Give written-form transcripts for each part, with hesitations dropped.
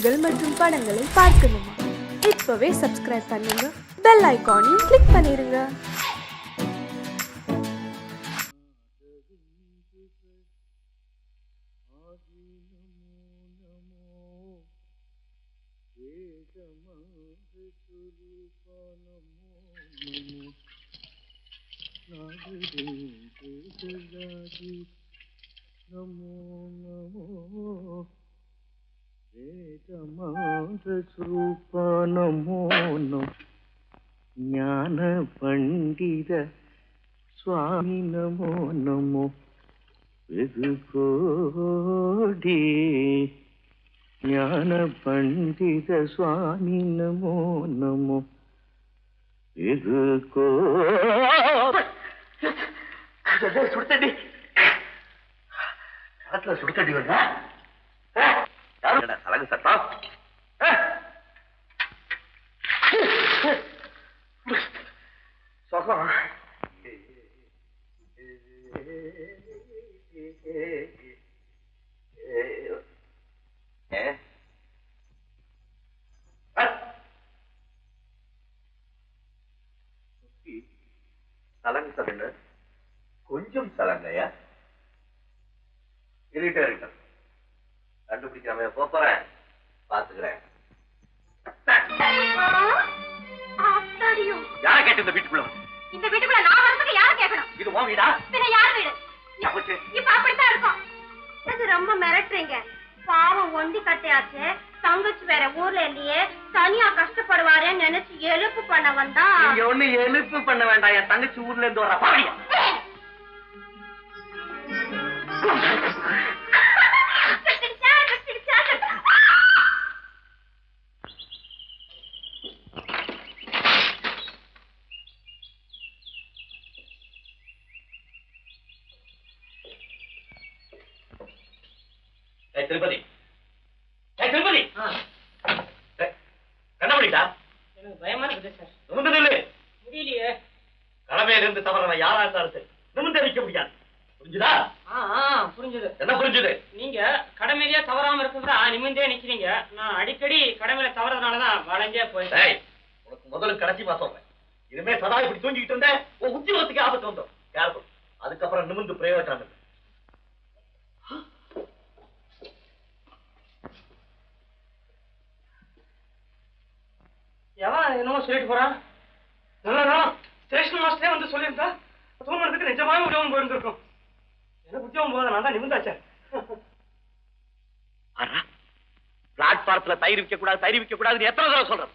நிகழ்ச்சிகள் மற்றும் படங்களை பார்க்கணுமா? இப்பவே சப்ஸ்கிரைப் பண்ணுங்க, பெல் ஐகானையும் கிளிக் பண்ணிருங்க. नमो नमो वेदमानस्वरूपा नमो नमो ज्ञान पंडित स्वामी नमो नमो वेदकोटि ज्ञान पंडित स्वामी नमो नमो वेदकोटि सुड़तडी சுடுத்தடி வருதா? சலங்கு சட்டம் சொகம் சலங்கு சலங்க கொஞ்சம் சலங்கையா இருக்கட்டும், கண்டுபிடிக்காம போறேன், பாத்துக்கிறேன். யார கேட்டு இந்த வீட்டுக்குள்ள? இந்த வீட்டுக்குள்ள நான் வரதுக்கு யார கேட்கணும்? இது உன் வீடா? பின்ன யார் வீடு? இப்ப அப்படித்தான் இருக்கும். இது ரொம்ப மிரட்டுறீங்க. பாவம் ஒண்டி கட்டையாச்சு, தங்கச்சி வேற ஊர்ல இல்லையே, தனியா கஷ்டப்படுவாரேன்னு நினைச்சு எழுப்பு பண்ண வந்தா. நீங்க ஒண்ணு எழுப்பு பண்ண வேண்டாம், என் தங்கச்சி ஊர்ல இருந்து வர பாடியா. திருப்பதி திருப்பதி கண்ணபடிட்டா எனக்கு பயமா இருக்குது சார். நிமிந்து நில்லு. முடியலையே. கடமையில இருந்து தவறவன் யாரா இருந்தாலும் சரி நிமிந்து வைக்க முடியாது. புரிஞ்சுதா? புரிஞ்சுது. என்ன புரிஞ்சுது? நீங்க கடமையிலேயே தவறாம இருக்கிறதா நிமிந்தே நிக்கிறீங்க. நான் அடிக்கடி கடமையில தவறதுனாலதான் வளைஞ்சே போயிட்டேன். உனக்கு முதல்ல கடைசிமா சொல்றேன், இனிமே சதா இப்படி தூங்கிக்கிட்டு இருந்தேன் உன் உத்தியோகத்துக்கு ஆபத்து வந்தோம். கேர்ஃபுல். அதுக்கப்புறம் நிமிந்து பிரயோஜனம். எவன் என்னமோ சொல்லிட்டு போறான். நல்லதா ஸ்டேஷன் மாஸ்டரே வந்து சொல்லியிருந்தா தூங்குறதுக்கு நிஜமாவே உதவும் போயிருந்திருக்கும். எனக்கு உத்தியோகம் போத நான் தான் நிமிந்தாச்சேன். பிளாட்பாரத்துல தயிர் விற்க கூடாது, தயிர் விற்க கூடாது எத்தனை தடவை சொல்றேன்.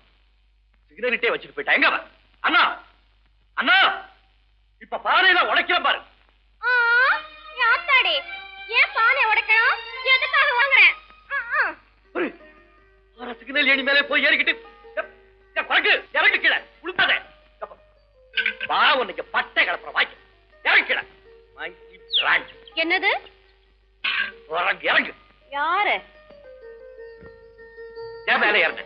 சிகரெட்டே வச்சுட்டு போயிட்டா. எங்க அண்ணா அண்ணா இப்ப பானையில உடைக்கிற பாரு. ஏன் பானை உடைக்கணும்? எதுக்காக வாங்குறேன்? சிக்னல் ஏணி மேலே போய் ஏறிக்கிட்டு இறங்கு கீழே உளுத்தாதே. உனக்கு பட்டை கலப்புற வாய்க்கு இறங்கு கீழே. என்னது? இறங்கு. யாரு? ஏன் மேல ஏறங்க?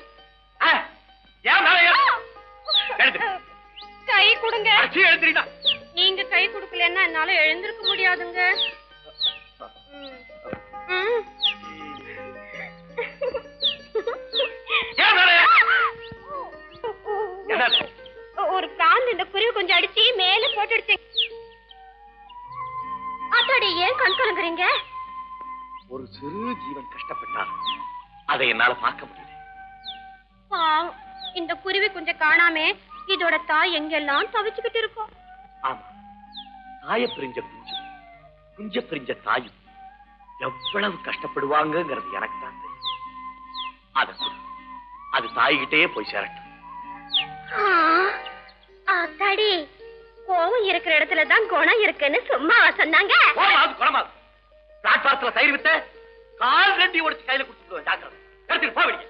ஏன் மேல ஏற? கை கொடுங்க. எழுந்திரா. நீங்க கை கொடுக்கலன்னா என்னால எழுந்திருக்க முடியாதுங்க. ஒரு பிராந்த் இந்த குருவி கொஞ்சம் அடிச்சு மேல போட்டுடுச்சு. அத்தாடி ஏன் கண் கலங்குறீங்க? ஒரு சிறு ஜீவன் கஷ்டப்பட்டா அதை என்னால பார்க்க முடியல. இந்த குருவி கொஞ்சம் காணாமே இதோட தாய் எங்கெல்லாம் தவிச்சுக்கிட்டு இருக்கும். ஆமா, தாய பிரிஞ்ச குஞ்சு, குஞ்ச பிரிஞ்ச தாய் எவ்வளவு கஷ்டப்படுவாங்கிறது எனக்கு தான் தெரியும். அது தாய்கிட்டே போய் சேரட்டும். அத்தாடி கோவம் இருக்கிற இடத்துலதான் குணம் இருக்குன்னு சும்மா சொன்னாங்க. பிளாட்பாரத்துல தயிர் வித்த கால் ரெண்டி உடைச்சு கையில கொடுத்துடுவேன். ஜாக்கிரதை. எடுத்துட்டு போவீங்க.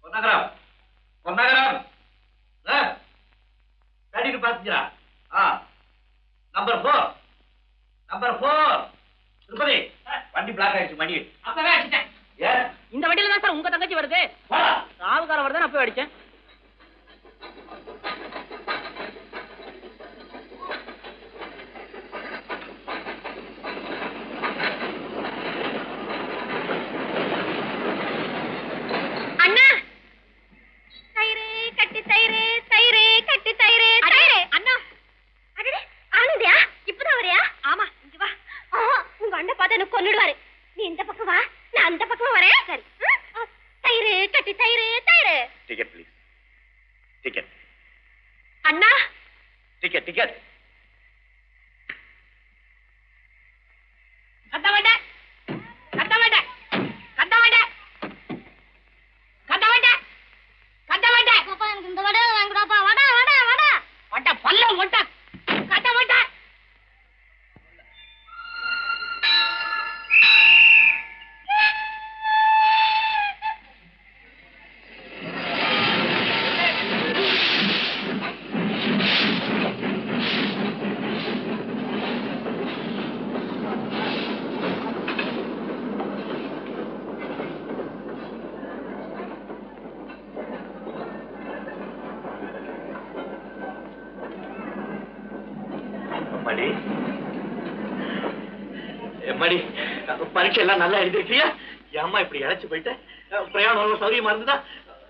பொன்னகரம் பொன்னகரம் கட்டிட்டு பாத்துக்கிறா. நம்பர் 4 திருப்பதி வண்டி பிளாக் ஆயிடுச்சு. மணி அப்பவே அடிச்சிட்டேன். இந்த வண்டியில தான் சார் உங்க தங்கச்சி வருது. ராவுகாரம் வருது, நான் போய் அடிச்சேன். பார்த்து எனக்கு கொன்னுடுவாரு. நீ இந்த பக்கம் வா, நான் அந்த பக்கம் வரேன். சரி. தயிரு கட்டி தயிரு தயிரு. Ticket please. Ticket. Anna ticket ticket. கத்த மாட்டேன் கத்த மாட்டேன் கத்த மாட்டேன் கத்த மாட்டேன் கத்த மாட்டேன். அப்பா எனக்கு இந்த வடை வாங்குறாப்பா. வடை வடை வடை வடை பல்ல வடை கத்த மாட்டேன். பரீட்சை எல்லாம் நல்லா எழுதிருக்கியா? ஏம்மா இப்படி இழைச்சு போயிட்ட? பிரயாணம் சௌரியமா இருந்ததா?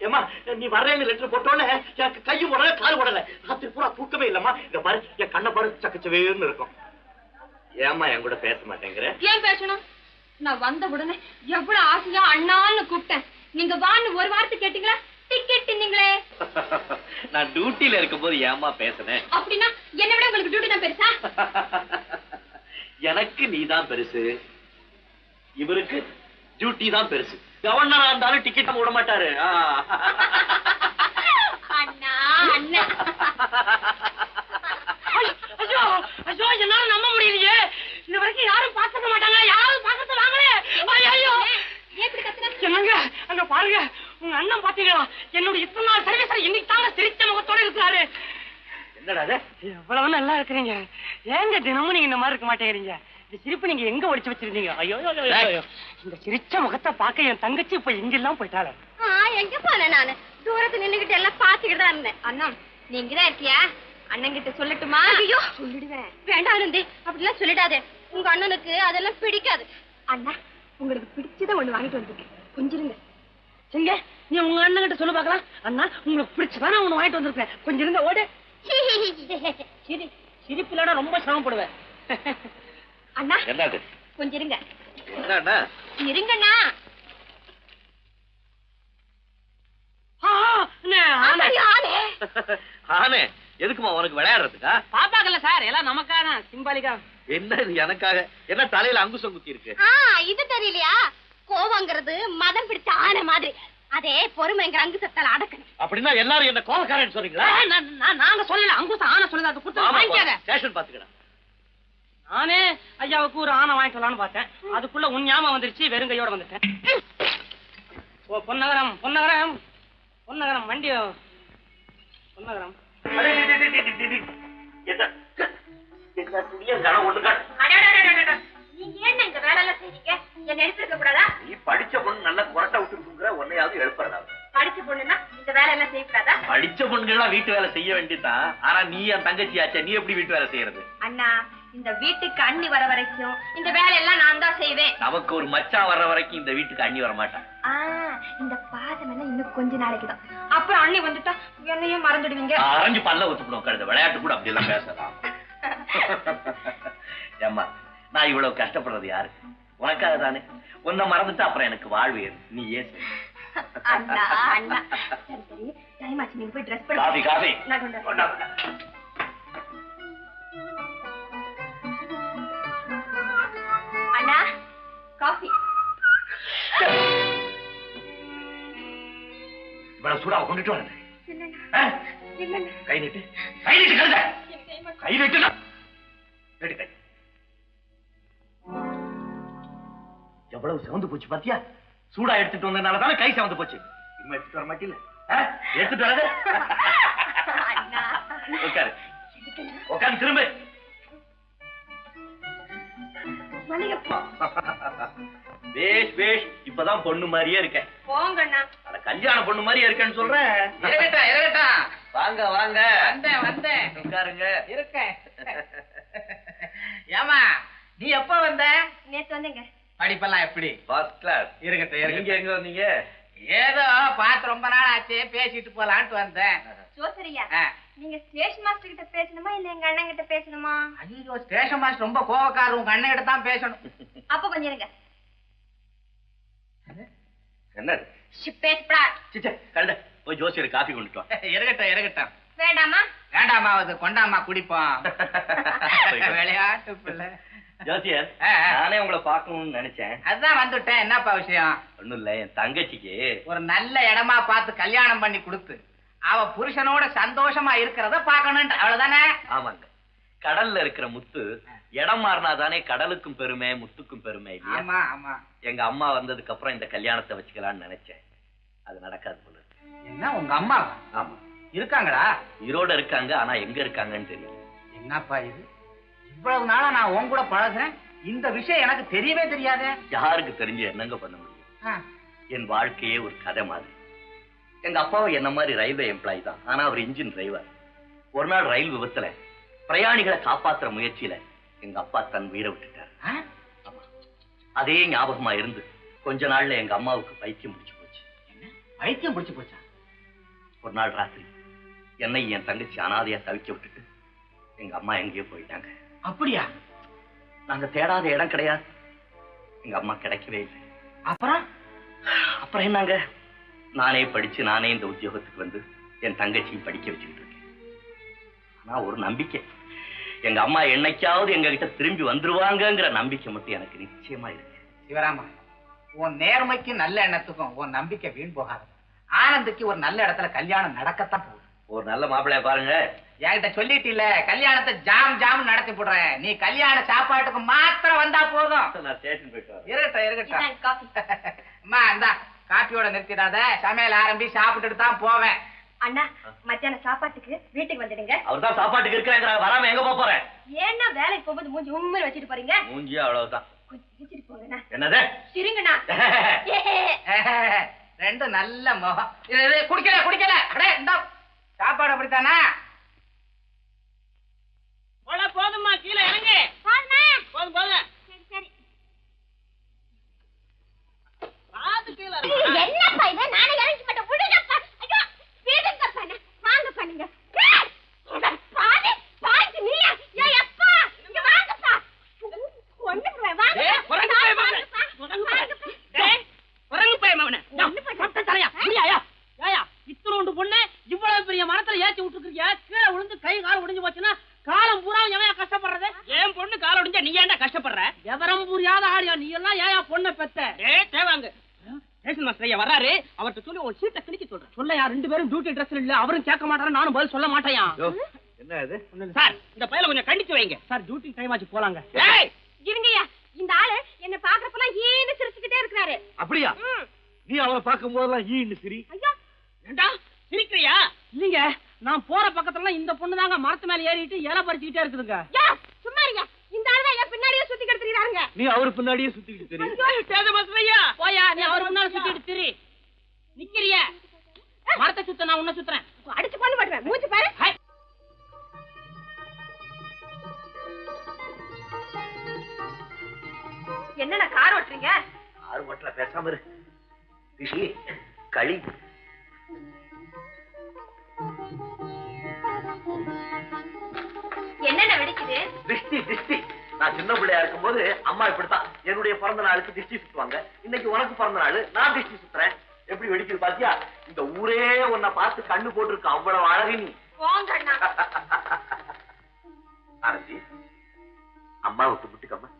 ஏமா நீ வர்றேன்னு லெட்டர் போட்டோன்னே எனக்கு கையும் உடல கால் உடல, ராத்திரி பூரா தூக்கமே இல்லம்மா. இந்த பாரு என் கண்ணை பாரு சக்கச்சவேன்னு இருக்கும். ஏமா என் கூட பேச மாட்டேங்கிற? ஏன் பேசணும்? நான் வந்த உடனே எவ்வளவு ஆசையா அண்ணான்னு கூப்பிட்டேன். நீங்க வான்னு ஒரு வார்த்தை கேட்டீங்களா? டிக்கெட் நீங்களே. நான் டியூட்டில இருக்கும் போது ஏமா பேசுனேன்? அப்படின்னா என்ன விட உங்களுக்கு டியூட்டி தான் பெருசா? எனக்கு நீதான் பெருசு, இவருக்கு டியூட்டி தான் பெருசு. கவர்னரா இருந்தாலும் டிக்கெட் விட மாட்டாரு. அண்ணா அண்ணா. ஐயோ ஐயோ என்னால நம்ப முடியலையே. இந்த வரைக்கும் யாரும் பார்க்க மாட்டாங்க. யாரும் பார்க்கறது வாங்களே. ஐயோ எப்படி கத்துன? என்னங்க அங்க பாருங்க, உங்க அண்ணன் பாத்தீங்களா? என்னோட இத்தனை நாள் சர்வீஸ்ல இன்னைக்கு தாங்க சிரிச்ச முகத்தோட இருக்கிறாரு. என்னடா அது? எவ்வளவு நல்லா இருக்கிறீங்க. ஏங்க தினமும் நீங்க இந்த மாதிரி இருக்க மாட்டேங்கிறீங்க? இந்த சிரிப்பு நீங்க எங்க ஒளிச்சு வச்சிருந்தீங்க? ஐயோ இந்த சிரிச்ச முகத்தை பார்க்க என் தங்கச்சி இப்ப எங்கெல்லாம் போயிட்டாளே. எங்க போனேன்? நானு தூரத்து நின்னுகிட்டு எல்லாம் பாத்துக்கிட்டு தான் இருந்தேன். அண்ணா நீங்க தான் இருக்கியா? அண்ணன் கிட்ட சொல்லட்டுமா? ஐயோ சொல்லிடுவேன். வேண்டாம் ஆனந்தி, அப்படிலாம் சொல்லிடாதே. உங்க அண்ணனுக்கு அதெல்லாம் பிடிக்காது. அண்ணா உங்களுக்கு பிடிச்சத ஒண்ணு வாங்கிட்டு வந்திருக்கேன், கொஞ்சம் இருங்க. எங்க நீ உங்க அண்ணன் கிட்ட சொல்ல பாக்கலாம். அண்ணா உங்களுக்கு பிடிச்சதான் நான் ஒண்ணு வாங்கிட்டு வந்திருக்கேன், கொஞ்சம் இருங்க. ஓடு. சிரிப்புலடா ரொம்ப சிரமப்படுவேன். அண்ணா என்னது? கொஞ்சம் இருங்க. என்னடா? இருங்கண்ணா. ஆனே எதுக்குமா உனக்கு விளையாடுறதுக்கா? பாப்பாக்கல்ல சார், எல்லாம் நமக்கான சிம்பாலிக்கா. என்ன இது எனக்காக? என்ன தலையில அங்குசம் குத்தி இருக்கு? இது தெரியலையா? கோவங்கிறது மதம் பிடிச்ச ஆனை மாதிரி, அதே பொறுமைங்கிற அங்குசத்தால அடக்கணும். அப்படின்னா எல்லாரும் என்ன கோபக்காரன்னு சொல்றீங்களா? நாங்க சொல்லல, அங்குசம் ஆனை சொல்லுது. அது கொடுத்து வாங்கிக்காத. ஸ்டேஷன் பாத்துக்கிறேன். நானே ஐயாவுக்கு ஒரு ஆனை வாங்கிட்டு வரலான்னு பார்த்தேன். அதுக்குள்ள உன் ஞாபகம் வந்துருச்சு, வெறும் கையோட வந்துட்டேன். ஓ பொன்னகரம் பொன்னகரம் பொன்னகரம் வண்டி பொன்னகரம். நீங்க என்ன இந்த வேலை எல்லாம் செய்றீங்க? என்ன எழுப்பிருக்க கூடாதா? நீ படிச்ச பொண்ணு நல்லா குரட்டை விட்டுருக்குற, உன்னையாவது எழுப்புறதா? படிச்ச பொண்ணுன்னா இந்த வேலை எல்லாம் செய்யக்கூடாதா? படிச்ச பொண்ணுங்கெல்லாம் வீட்டு வேலை செய்ய வேண்டியதான். ஆனா நீ என் தங்கச்சி ஆச்சே, நீ எப்படி வீட்டு வேலை செய்யறது? அண்ணா இந்த வீட்டுக்கு அண்ணி வர வரைக்கும் இந்த வேலையெல்லாம் நான் தான் செய்வேன். நமக்கு ஒரு மச்சான் வர்ற வரைக்கும் இந்த வீட்டுக்கு அண்ணி வர மாட்டான். இந்த பாசம் எல்லாம் இன்னும் கொஞ்ச நாளைக்கு தான். அப்புறம் அண்ணி வந்துட்டா என்னையும் மறந்துடுவீங்க. அரைஞ்சு பல்ல ஒத்துக்கணும். கழுத விளையாட்டு கூட அப்படி எல்லாம் பேசலாம். ஏம்மா நான் இவ்வளவு கஷ்டப்படுறது யாரு? உனக்காக தானே. உன்னை மறந்துட்டு அப்புறம் எனக்கு வாழ்வு ஏது? நீ ஏன் அண்ணா அண்ணா. சரி சரி டைம் ஆச்சு, நீங்க போய் ட்ரெஸ் பண்ணி. காபி காபி நான் கொண்டு வரேன். அண்ணா காஃபி. இவ்வளவு சூடாவை கொண்டுட்டு வரேன். இல்லண்ணா இல்லண்ணா. கை நீட்டு, கை நீட்டு கழுத. கை நீட்டு கை. எவ்வளவு சிவந்து போச்சு பாத்தியா? சூடா எடுத்துட்டு வந்ததுனாலதானே கை சிவந்து போச்சு. இனிமே எடுத்துட்டு வர மாட்டீல்ல? எடுத்துட்டு வராது. உட்காரு உட்காந்து திரும்ப. பேஷ் பேஷ். இப்பதான் பொண்ணு மாதிரியே இருக்கேன். போங்கண்ணா. கல்யாண பொண்ணு மாதிரியே இருக்கேன்னு சொல்றேன். வாங்க வாங்க. வந்தேன் உட்காருங்க. இருக்கேன். ஏமா நீ எப்ப வந்த? நேத்து வந்தேங்க. படிப்பெல்லாம் எப்படி? First class. இருக்கட்டும். நீங்க எங்க வந்தீங்க? ஏதோ பார்த்து ரொம்ப நாள் ஆச்சு, பேசிட்டு போலான்ட்டு வந்தேன். ஜோசரியா நீங்க ஸ்டேஷன் மாஸ்டர் கிட்ட பேசணுமா இல்ல எங்க அண்ணன் கிட்ட பேசணுமா? ஐயோ ஸ்டேஷன் மாஸ்டர் ரொம்ப கோவக்காரர், உங்க அண்ணன் கிட்ட தான் பேசணும். அப்ப கொஞ்சம் இருங்க. என்ன கழுத போய் ஜோசியர் காஃபி கொண்டுட்டு வா. இருக்கட்டும் வேண்டாமா? வேண்டாமா, அது கொண்டாமா குடிப்போம். விளையாட்டு பிள்ளை. ஜோசியர், நானே உங்களை பார்க்கணும்னு நினைச்சேன். அதுதான் வந்துட்டேன். என்னப்பா விஷயம்? ஒண்ணும் இல்ல, என் தங்கச்சிக்கு ஒரு நல்ல இடமா பார்த்து கல்யாணம் பண்ணி கொடுத்து அவ புருஷனோட சந்தோஷமா இருக்கிறத பாக்கணும், அவ்வளவுதானே? ஆமாங்க. கடல்ல இருக்கிற முத்து இடம் மாறினாதானே கடலுக்கும் பெருமை, முத்துக்கும் பெருமை இல்லையா? ஆமா ஆமா. எங்க அம்மா வந்ததுக்கு அப்புறம் இந்த கல்யாணத்தை வச்சுக்கலாம்னு நினைச்சேன். அது நடக்காது போல. என்ன உங்க அம்மா? ஆமா. இருக்காங்களா? ஈரோட இருக்காங்க, ஆனா எங்க இருக்காங்கன்னு தெரியல. என்னப்பா இது? இவ்வளவு நாளா நான் உன் கூட பழகுறேன், இந்த விஷயம் எனக்கு தெரியவே தெரியாதே. யாருக்கு தெரிஞ்சு என்னங்க பண்ண முடியும்? என் வாழ்க்கையே ஒரு கதை மாதிரி. எங்க அப்பாவும் என்ன மாதிரி ரயில்வே எம்ப்ளாயி தான், ஆனா அவர் இன்ஜின் டிரைவர். ஒரு நாள் ரயில் விபத்துல பிரயாணிகளை காப்பாத்துற முயற்சியில எங்க அப்பா தன் உயிரை விட்டுட்டார். அதே ஞாபகமா இருந்து கொஞ்ச நாள்ல எங்க அம்மாவுக்கு பைத்தியம் பிடிச்சு போச்சு. பைத்தியம் பிடிச்சு போச்சா? ஒரு நாள் ராத்திரி என்னை என் தங்கச்சி அனாதையா தவிக்க விட்டுட்டு எங்க அம்மா எங்கேயோ போயிட்டாங்க. அப்படியா? நாங்க தேடாத இடம் கிடையாது. எங்க அம்மா கிடைக்கவே இல்லை. அப்புறம் என்னங்க, நானே படிச்சு நானே இந்த உத்தியோகத்துக்கு வந்து என் தங்கச்சியும் படிக்க வச்சுக்கிட்டு இருக்கேன். ஆனா ஒரு நம்பிக்கை, எங்க அம்மா என்னைக்காவது எங்க கிட்ட திரும்பி வந்துருவாங்கங்கிற நம்பிக்கை மட்டும் எனக்கு நிச்சயமா இருக்கு. சிவராமா, உன் நேர்மைக்கு நல்ல எண்ணத்துக்கும் உன் நம்பிக்கை வீண் போகாது. ஆனந்துக்கு ஒரு நல்ல இடத்துல கல்யாணம் நடக்கத்தான் போகுது. ஒரு நல்ல மாப்பிள்ளைய பாருங்க. என்கிட்ட சொல்லிட்டு இல்ல, கல்யாணத்தை ஜாம் நடத்தி போடுறேன். நீ கல்யாண சாப்பாட்டுக்கு மாத்திரம் வந்தா போதும். நான் ஸ்டேஷன் போயிட்டு வரேன். இருக்கட்டும். அம்மா, இந்தா காப்பியோட நிறுத்திடாத, சமையல் ஆரம்பி சாப்பிட்டுட்டு தான் போவேன். அண்ணா, மத்தியான சாப்பாட்டுக்கு வீட்டுக்கு வந்துடுங்க. அவர்தான் சாப்பாட்டுக்கு இருக்கிறாங்க, வராம எங்க போறேன்? ஏன்னா வேலைக்கு போகும்போது மூஞ்சி உண்மை வச்சுட்டு போறீங்க? மூஞ்சியா அவ்வளவுதான். கொஞ்சம் சிரிச்சிட்டு போங்கண்ணா. என்னது? சிரிங்கண்ணா. ரெண்டு நல்ல முகம். குடிக்கல. அடே, இந்த சாப்பாடு அப்படித்தானா? போதுமா, கீழே இறங்க. போதும் போதும். சரி. என்னப்பா இதை நானே இறங்கி மாட்டேன். விடுங்கப்பா. ஐயோ, விடுங்கப்பா. வாங்க பண்ணுங்க. இத்தனோண்டு பொண்ணு இவ்வளவு பெரிய மரத்துல ஏற்றி விட்டுருக்கிய, கீழே விழுந்து கை கால் உடைஞ்சு போச்சுன்னா காலம் பூரா எவன் கஷ்டப்படுறது? ஏன் பொண்ணு கால உடைஞ்சா நீ ஏன்டா கஷ்டப்படுற? விவரம் புரியாத ஆடியா நீ எல்லாம் ஏன் பொண்ணை பெத்த? தேவாங்க ஸ்டேஷன் மாஸ்டர் வர்றாரு, அவர்கிட்ட சொல்லி உன் சீட்டை கிளிக்க சொல்றேன். சொல்லையா, 2 பேரும் டியூட்டி ட்ரெஸ்ல இல்ல, அவரும் கேட்க மாட்டாரு, நானும் பதில் சொல்ல மாட்டேயா. என்ன இது? சார், இந்த பையல கொஞ்சம் கண்டிச்சு வைங்க சார். டியூட்டி டைம் ஆச்சு, போலாங்க. இருங்கய்யா, இந்த ஆளு என்ன பாக்குறப்பெல்லாம் ஈன்னு சிரிச்சுக்கிட்டே இருக்கிறாரு. அப்படியா? நீ அவரை பார்க்கும் போதெல்லாம் ஈன்னு சிரி. ஐயா, ஏண்டா சிரிக்கிறியா? இல்லீங்க, நான் போற பக்கத்துல இந்த பொண்ணு தாங்க மரத்து மேல ஏறிட்டு இலை பறிச்சுக்கிட்டே இருக்குதுங்க. சும்மா இருங்க. இந்த ஆளு என் பின்னாடியே சுத்தி கிடத்துறாருங்க. நீ அவரு பின்னாடியே சுத்திக்கிட்டு திரி. போயா, நீ அவரு முன்னால சுத்திட்டு திரி. நிக்கிறிய மரத்தை சுத்த, நான் உன்ன சுத்துறேன். அடிச்சு பண்ண மாட்டேன். மூச்சு பாரு. என்னண்ணா கார் ஓட்டுறீங்க? ஆறு மட்டும் பேசாம இரு. ரிஷி, களி. என்னென்ன வெடிக்குது? திஷ்டி. நான் சின்ன பிள்ளையா இருக்கும் போது அம்மா இப்படித்தான் என்னுடைய பிறந்த நாளுக்கு திஷ்டி சுத்துவாங்க. இன்னைக்கு உனக்கு பிறந்த நாள், நான் திஷ்டி சுத்துறேன். எப்படி வெடிக்குது பாத்தியா? இந்த ஊரே உன்னை பார்த்து கண்ணு போட்டிருக்கு, அவ்வளவு அழகு நீ. ஆனந்தி, அம்மாவை கும்பிட்டுக்கம்மா.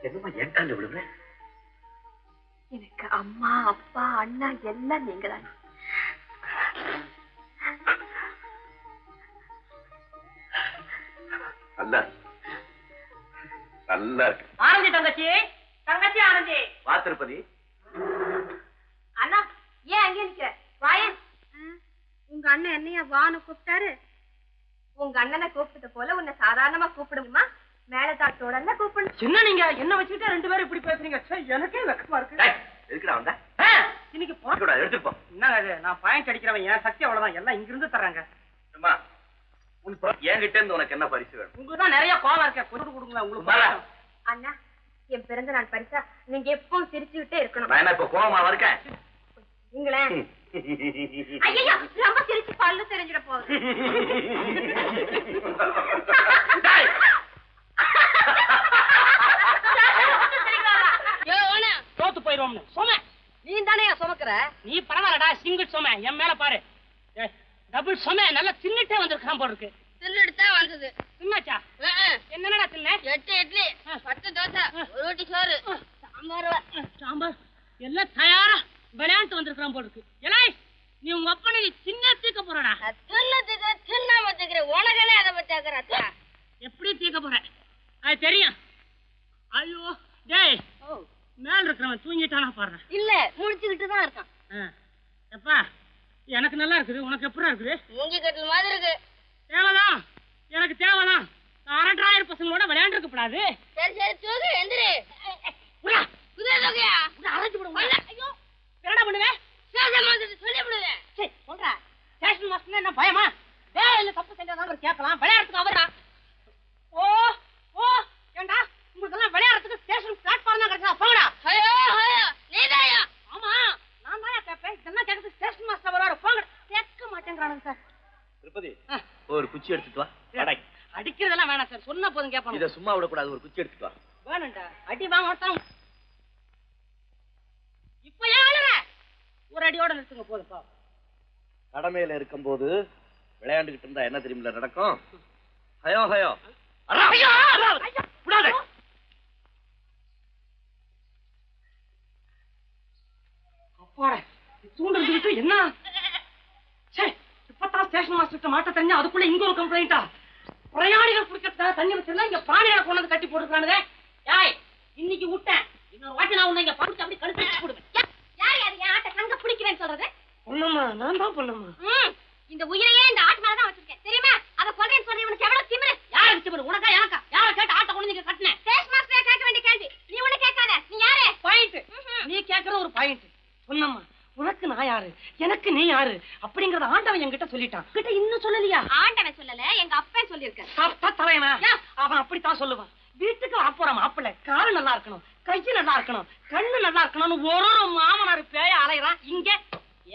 என்னம்மா என் கால விடுவேன்? எனக்கு அம்மா, அப்பா, அண்ணா எல்லாம் நீங்க தான். நல்லா இருக்கு. ஆனந்தி தங்கச்சி, தங்கச்சி ஆனந்தி. வா திருப்பதி. அண்ணா, ஏன் அங்கே நிக்கிற? வாயன். உங்க அண்ணன் என்னையா வான்னு கூப்பிட்டாரு? உங்க அண்ணனை கூப்பிட்டது போல உன்னை சாதாரணமா கூப்பிடுமா? மேலதாட்டோட கூப்பிடு. சின்ன நீங்க என்ன வச்சுக்கிட்டு 2 பேரும் இப்படி பேசுறீங்க? எனக்கே வெக்கமா இருக்கு. எதுக்குடா வந்த? இன்னைக்கு எடுத்துட்டு போ. என்னங்க இது? நான் பாயிண்ட் அடிக்கிறவன், என் சக்தி அவ்வளவுதான். எல்லாம் இங்க இருந்து தர்றாங்க. என்கிட்ட இருந்து உனக்கு என்ன பரிசு வேணும்? உங்களுக்கு தான் நிறைய கோவம் இருக்க, கொண்டு கொடுங்களேன் உங்களுக்கு. அண்ணா, என் பிறந்த நாள் பரிசா நீங்க எப்பவும் சிரிச்சுக்கிட்டே இருக்கணும். நான் இப்ப கோவமா இருக்கேன். நீங்களே ஐயோ, ரொம்ப சிரிச்சு பல்லு தெரிஞ்சிட போகுது. நீ பரவாயில்லடா, சிங்கிள் சுமை என் மேல பாரு. டபுள் சுமை நல்லா தின்னுட்டே வந்திருக்கான் போல இருக்கு. தின்னுட்டுதான் வந்தது. தின்னாச்சா? என்னடா தின்ன? 8 இட்லி, 10 தோசை, 1 ரொட்டி சோறு, சாம்பார் எல்லாம் தயாரா விளையாண்டு வந்திருக்கான் போல இருக்கு. எலை, நீ உங்க அப்பனை சின்ன தீக்க போறடா. தின்னாம தீக்கிற உனக்கனே அதை பத்தி ஆக்குறா. எப்படி தீக்க போற? அது தெரியும். ஐயோ டேய், மேல இருக்கிறவன் தூங்கிட்டானா பாரு. இல்ல, முடிச்சுக்கிட்டு தான் இருக்கான். எப்பா, எனக்கு நல்லா இருக்குது, உனக்கு எப்படி இருக்குது? மூங்கி கட்டில் மாதிரி இருக்கு. தேவைதான், எனக்கு தேவைதான். அரட்டாயிரம் பசங்களோட விளையாண்டு இருக்கப்படாது. சரி சரி, தூக்கு, எந்திரி. குதிரை தூக்கியா? அரைச்சு விடுங்க. ஐயோ, என்னடா பண்ணுவேன்? சொல்லி விடுவேன். சரி சொல்றா. ஸ்டேஷன் மாஸ்டர் என்ன பயமா? டேய், இல்ல தப்பு செஞ்சாதான் கேட்கலாம். விளையாடுறதுக்கு அவரா? ஓ ஓ, ஏண்டா உங்களுக்கு விளையாடுறதுக்கு ஸ்டேஷன் பிளாட்ஃபார்ம் தான் கிடைச்சா? போங்கடா. ஐயோ ஐயோ, நீதாயா? ஆமா, நான் தான் கேட்பேன். இதெல்லாம் கேட்கறது ஸ்டேஷன் மாஸ்டர் வராரு. போங்கடா. கேட்க மாட்டேங்கிறானுங்க சார். திருப்பதி, ஒரு குச்சி எடுத்துட்டு வா. அடிக்கிறதெல்லாம் வேணாம் சார், சொன்ன போதும் கேட்பாங்க. இத சும்மா விடக்கூடாது, ஒரு குச்சி எடுத்துட்டு வா. வேணும்டா, அடி வாங்க. இப்ப ஏன் ஒரு அடியோட நிறுத்துங்க போதுப்பா. கடமையில இருக்கும்போது விளையாண்டுகிட்டு இருந்தா என்ன தெரியுமில்ல நடக்கும்? ஹயோ ஹயோ. அப்பாடா, தூண்டு என்ன? சரி, இப்பதான் ஸ்டேஷன் மாஸ்டர் மாட்ட தெரிஞ்சா அதுக்குள்ள இங்க ஒரு கம்ப்ளைண்டா? பிரயாணிகள் குடிக்கிறதுக்காக தண்ணி வச்சிருந்தா இங்க பானையில கொண்டு வந்து கட்டி போட்டுருக்கானுங்க. யாய், இன்னைக்கு விட்டேன், இன்னொரு வாட்டி நான் உன்னை இங்க படுத்து அப்படி கழுத்து போடுவேன். யார் யார் என் ஆட்டை கங்க பிடிக்கிறேன்னு சொல்றது? பொண்ணம்மா, நான் தான் பொண்ணம்மா. இந்த உயிரையே இந்த ஆட்டு மேலதான் வச்சிருக்கேன், தெரியுமா? அதை கொள்றேன்னு சொல்ற இவனுக்கு எவ்வளவு திமிரு. யாருக்கு திமிரு? உனக்கா எனக்கா? யாரை கேட்டு ஆட்டை கொண்டு நீங்க கட்டினேன்? ஸ்டேஷன் மாஸ்டர் கேட்க வேண்டிய கேள்வி நீ ஒண்ணு கேட்காத. நீ யாரு? பாயிண்ட். நீ கேட்கற ஒரு பாயிண்ட். பொண்ணம்மா, உனக்கு நான் யாரு, எனக்கு நீ யாரு அப்படிங்கறத ஆண்டவன் என்கிட்ட சொல்லிட்டான். கிட்ட இன்னும் சொல்லலையா? ஆண்டவன் சொல்லல, எங்க அப்பா சொல்லிருக்காரு. தப்பா தலையனா? அவன் அப்படித்தான் சொல்லுவான். வீட்டுக்கு வரப்போற மாப்பிள்ளை காலு நல்லா இருக்கணும், கைச்சு நல்லா இருக்கணும், கண்ணு நல்லா இருக்கணும்னு ஒரு மாமனார் பேய அலைகிறான். இங்க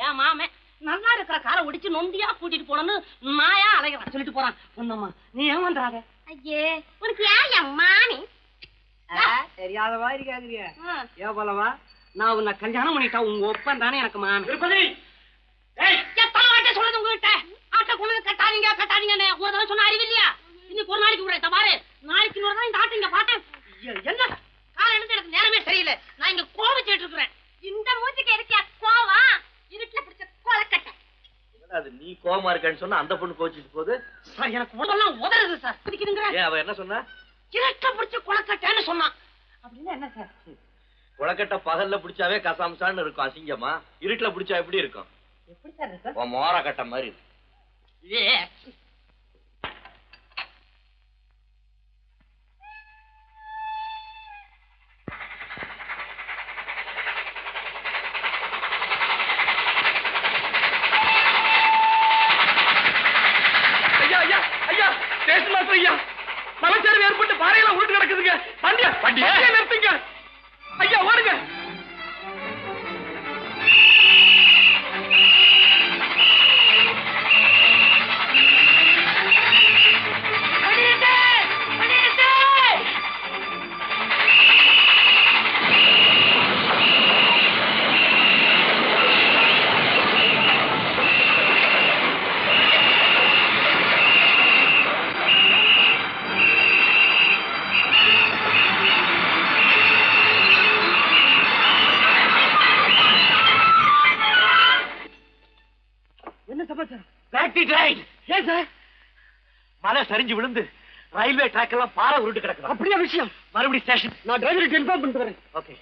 ஏன் மாமன் நல்லா இருக்கிற காலை ஒடிச்சு நொண்டியா கூட்டிட்டு போனோன்னு நாயா அலைகிறான். சொல்லிட்டு போறான். பொண்ணம்மா, நீ ஏமாந்துறாத. ஐயே, உனக்கு யார் என் மாமி? தெரியாத மாதிரி கேக்குறிய? ஏன் போலவா, நான் உன்னை கல்யாணம் பண்ணிட்டா உங்க ஒப்பன் தானே எனக்கு மாமி. திருப்பதி, எத்தனை வாட்டை சொல்லுது உங்ககிட்ட? ஆட்டை கொண்டு கட்டாதீங்க கட்டாதீங்கன்னு ஒரு தடவை சொன்ன அறிவு இல்லையா? இன்னைக்கு ஒரு நாளைக்கு விடுறேன் பாரு, நாளைக்கு இன்னொரு தான் இந்த ஆட்டை இங்க பார்த்தேன். என்ன காலை எழுந்து எனக்கு நேரமே சரியில்லை, நான் இங்க கோபிச்சுட்டு இருக்கிறேன். இந்த மூச்சுக்கு இருக்கியா கோவம்? இருட்டுல பிடிச்ச கொலக்கட்டை. அது நீ கோவமா இருக்கன்னு சொன்னா அந்த பொண்ணு கோச்சிட்டு போகுது. சார், எனக்கு உடம்பெல்லாம் உதறது சார். பிடிக்குதுங்கிற ஏன் அவ என்ன சொன்னா? இருட்ட பிடிச்ச கொலக்கட்டைன்னு சொன்னான். அப்படின்னா என்ன சார்? கொலக்கட்டை பகல்ல பிடிச்சாவே கசாம்சான்னு இருக்கும், அசிங்கமா. இருட்டுல பிடிச்சா எப்படி இருக்கும்? எப்படி சார் இருக்கு? மோர கட்டை மாதிரி இருக்கு. மலைச்சரிவு ஏற்பட்டு பாறையில உருட்டு கிடக்குதுங்க. வண்டியை நிறுத்துங்க ஐயா, ஓடுங்க. மலை சரிஞ்சு விழுந்து ரயில்வே ட்ராக் எல்லாம் பாறை உருட்டு கிடக்குது. அப்படியே விஷயம். மறுபடியும் ஸ்டேஷன். நான் டிரைவருக்கு இன்ஃபார்ம் பண்ணிட்டு வரேன். ஓகே.